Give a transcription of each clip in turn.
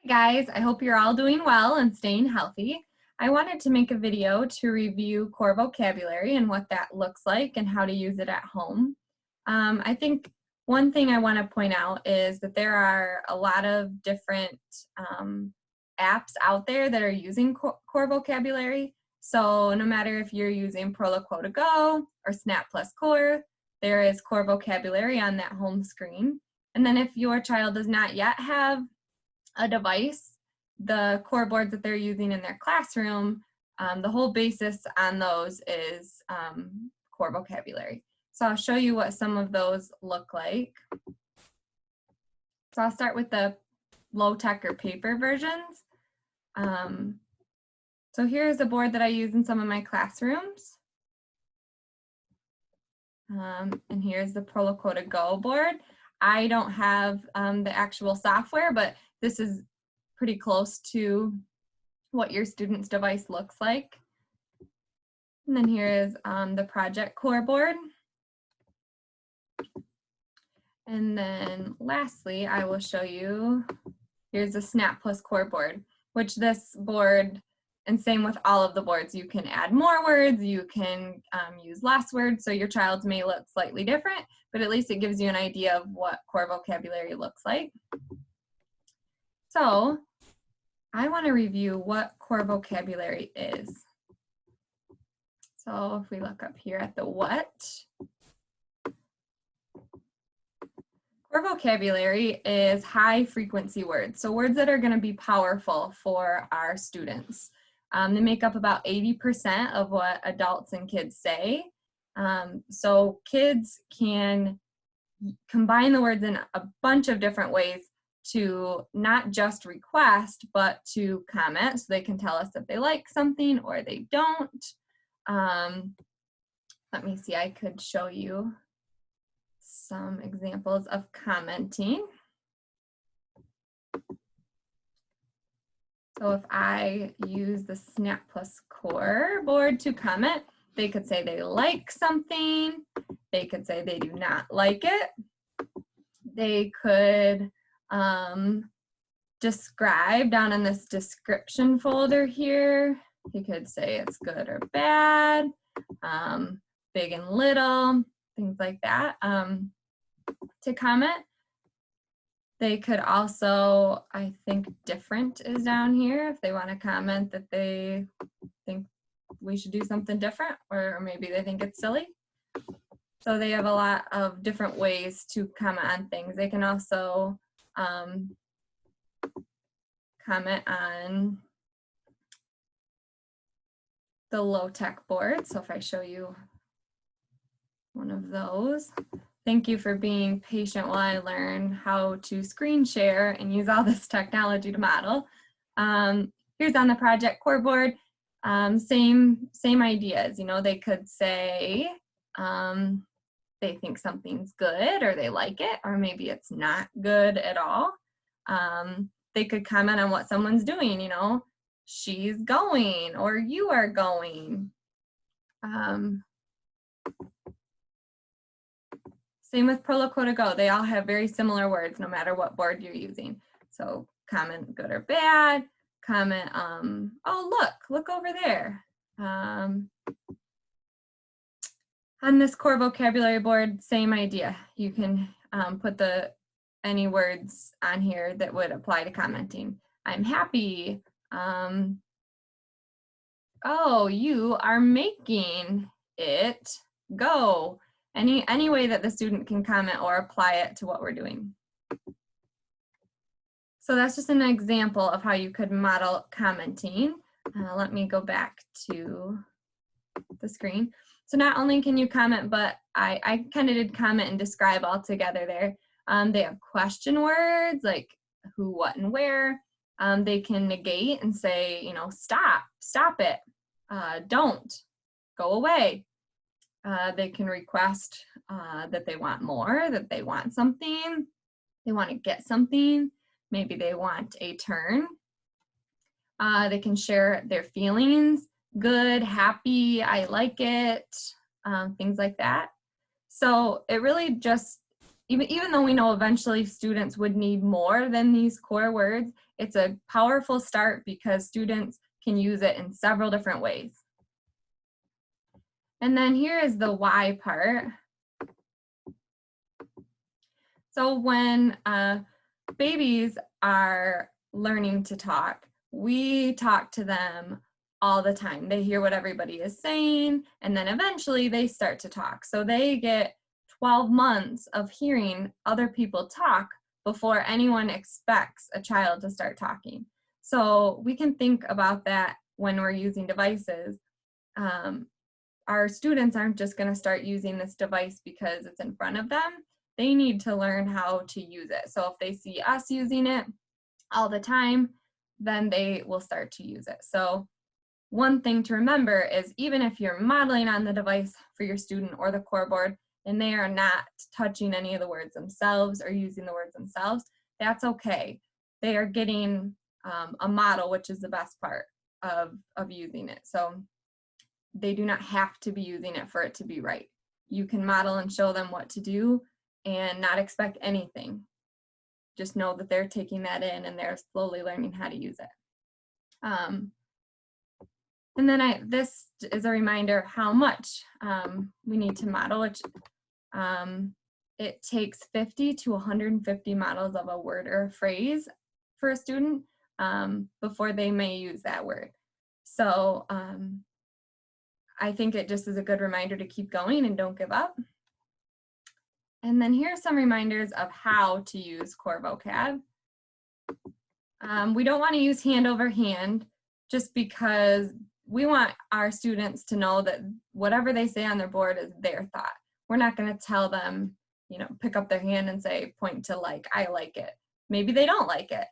Guys, I hope you're all doing well and staying healthy. I wanted to make a video to review core vocabulary and what that looks like and how to use it at home. I think one thing I want to point out is that there are a lot of different apps out there that are using core vocabulary. So no matter if you're using Proloquo Go or Snap Plus Core, there is core vocabulary on that home screen. And then if your child does not yet have a device, the core boards that they're using in their classroom, the whole basis on those is core vocabulary. So I'll show you what some of those look like. So I'll start with the low-tech or paper versions. So here's a board that I use in some of my classrooms. And here's the Proloquo Go board. I don't have the actual software, but this is pretty close to what your student's device looks like. And then here is the Project Core board. And then lastly, I will show you, here's a Snap Plus Core board, which this board, and same with all of the boards, you can add more words, you can use less words, so your child's may look slightly different, but at least it gives you an idea of what core vocabulary looks like. So I want to review what core vocabulary is. So if we look up here at the what, core vocabulary is high frequency words. So words that are going to be powerful for our students. They make up about 80% of what adults and kids say. So kids can combine the words in a bunch of different ways to not just request, but to comment. So they can tell us if they like something or they don't. Let me see, I could show you some examples of commenting. So if I use the Snap Plus Core board to comment, they could say they like something. They could say they do not like it. They could describe down in this description folder here. You could say it's good or bad, big and little, things like that to comment. They could also, I think different is down here if they want to comment that they think we should do something different, or maybe they think it's silly. So they have a lot of different ways to comment on things. They can also comment on the low-tech board. So if I show you one of those. Thank you for being patient while I learn how to screen share and use all this technology to model. Here's on the Project Core board, same ideas. You know, they could say they think something's good or they like it, or maybe it's not good at all. They could comment on what someone's doing, you know, she's going or you are going. Same with Proloquo Go. They all have very similar words no matter what board you're using. So comment good or bad, comment, oh, look over there. On this core vocabulary board, same idea. You can put any words on here that would apply to commenting. I'm happy. Oh, you are making it go. Any way that the student can comment or apply it to what we're doing. So that's just an example of how you could model commenting. Let me go back to the screen. So not only can you comment, but I kind of did comment and describe all together there. They have question words like who, what, and where. They can negate and say, you know, stop it, don't, go away. They can request that they want more, that they want something, they want to get something, maybe they want a turn. They can share their feelings, good, happy, I like it, things like that. So it really just even though we know eventually students would need more than these core words, it's a powerful start because students can use it in several different ways. And then here is the why part. So when babies are learning to talk, we talk to them all the time. They hear what everybody is saying, and then eventually they start to talk. So they get 12 months of hearing other people talk before anyone expects a child to start talking. So we can think about that when we're using devices. Our students aren't just going to start using this device because it's in front of them. They need to learn how to use it. So if they see us using it all the time, then they will start to use it. So one thing to remember is even if you're modeling on the device for your student or the core board and they are not touching any of the words themselves or using the words themselves, that's okay. They are getting a model, which is the best part of using it. So they do not have to be using it for it to be right. You can model and show them what to do and not expect anything. Just know that they're taking that in and they're slowly learning how to use it. And then this is a reminder how much we need to model, which it takes 50 to 150 models of a word or a phrase for a student before they may use that word. So I think it just is a good reminder to keep going and don't give up. And then here are some reminders of how to use core vocab. We don't want to use hand over hand just because we want our students to know that whatever they say on their board is their thought. We're not going to tell them, you know, pick up their hand and say, point to like, I like it. Maybe they don't like it.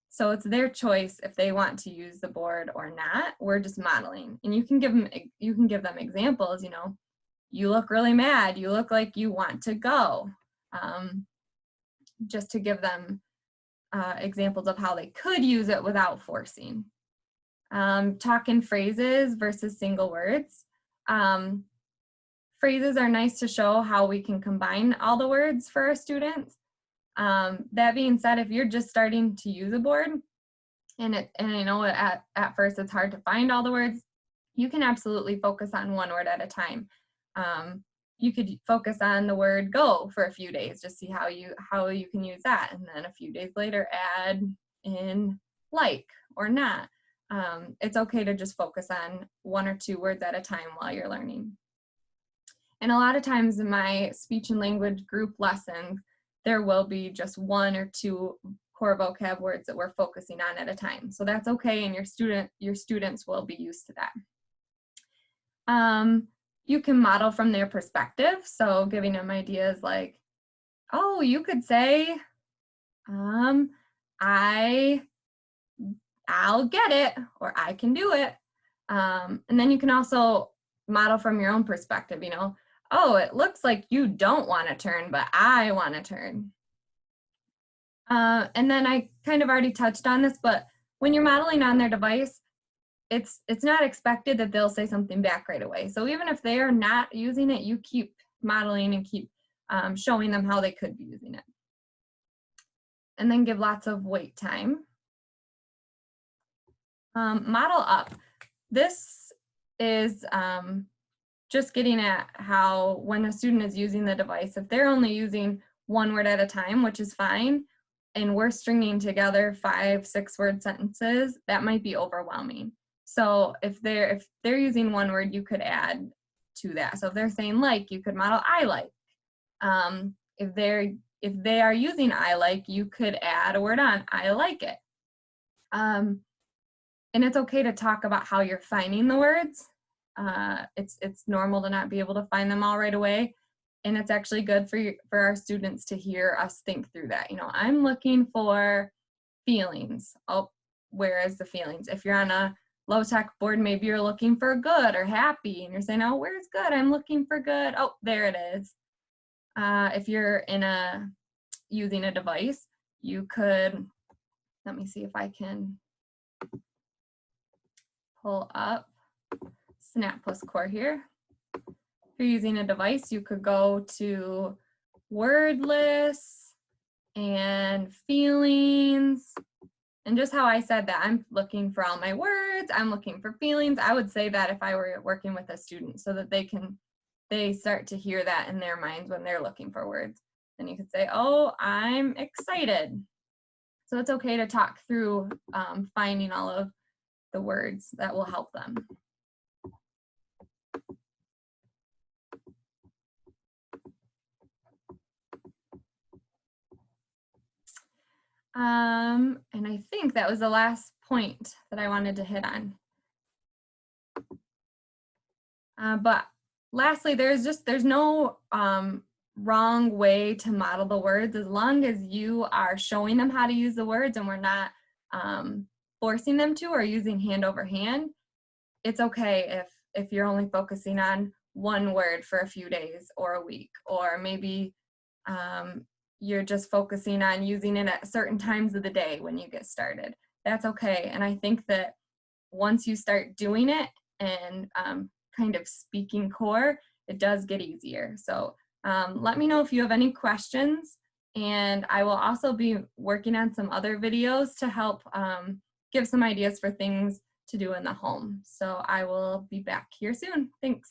So it's their choice if they want to use the board or not. We're just modeling, and you can give them examples. You know, you look really mad. You look like you want to go. Just to give them examples of how they could use it without forcing. Talk in phrases versus single words. Phrases are nice to show how we can combine all the words for our students. That being said, if you're just starting to use a board and I know at first it's hard to find all the words, you can absolutely focus on one word at a time. You could focus on the word go for a few days, just see how you can use that, and then a few days later add in like or not. It's okay to just focus on one or two words at a time while you're learning. And a lot of times in my speech and language group lessons, there will be just one or two core vocab words that we're focusing on at a time. So that's okay, and your students will be used to that. You can model from their perspective, so giving them ideas like, oh, you could say, I'll get it, or I can do it. And then you can also model from your own perspective, you know, oh, it looks like you don't want to turn, but I want to turn. And then I kind of already touched on this, but when you're modeling on their device, it's not expected that they'll say something back right away. So even if they are not using it, you keep modeling and keep showing them how they could be using it. And then give lots of wait time. Model up. This is just getting at how when a student is using the device, if they're only using one word at a time, which is fine, and we're stringing together 5-6 word sentences, that might be overwhelming. So if they're using one word, you could add to that. So if they're saying like, you could model I like. If they are using I like, you could add a word on, I like it. And it's okay to talk about how you're finding the words. It's normal to not be able to find them all right away. And it's actually good for our students to hear us think through that. You know, I'm looking for feelings. Oh, where is the feelings? If you're on a low-tech board, maybe you're looking for good or happy, and you're saying, oh, where's good? I'm looking for good. Oh, there it is. If you're using a device, you could, let me see if I can pull up Snap Plus Core here. If you're using a device, you could go to wordless and feelings. And just how I said that, I'm looking for all my words, I'm looking for feelings. I would say that if I were working with a student so that they start to hear that in their minds when they're looking for words. Then you could say, oh, I'm excited. So it's okay to talk through finding all of the words that will help them. And I think that was the last point that I wanted to hit on. But lastly, there's no wrong way to model the words as long as you are showing them how to use the words and we're not forcing them to or using hand over hand. It's okay if you're only focusing on one word for a few days or a week, or maybe you're just focusing on using it at certain times of the day when you get started. That's okay. And I think that once you start doing it and kind of speaking core, it does get easier. So let me know if you have any questions, and I will also be working on some other videos to help give some ideas for things to do in the home. So I will be back here soon. Thanks.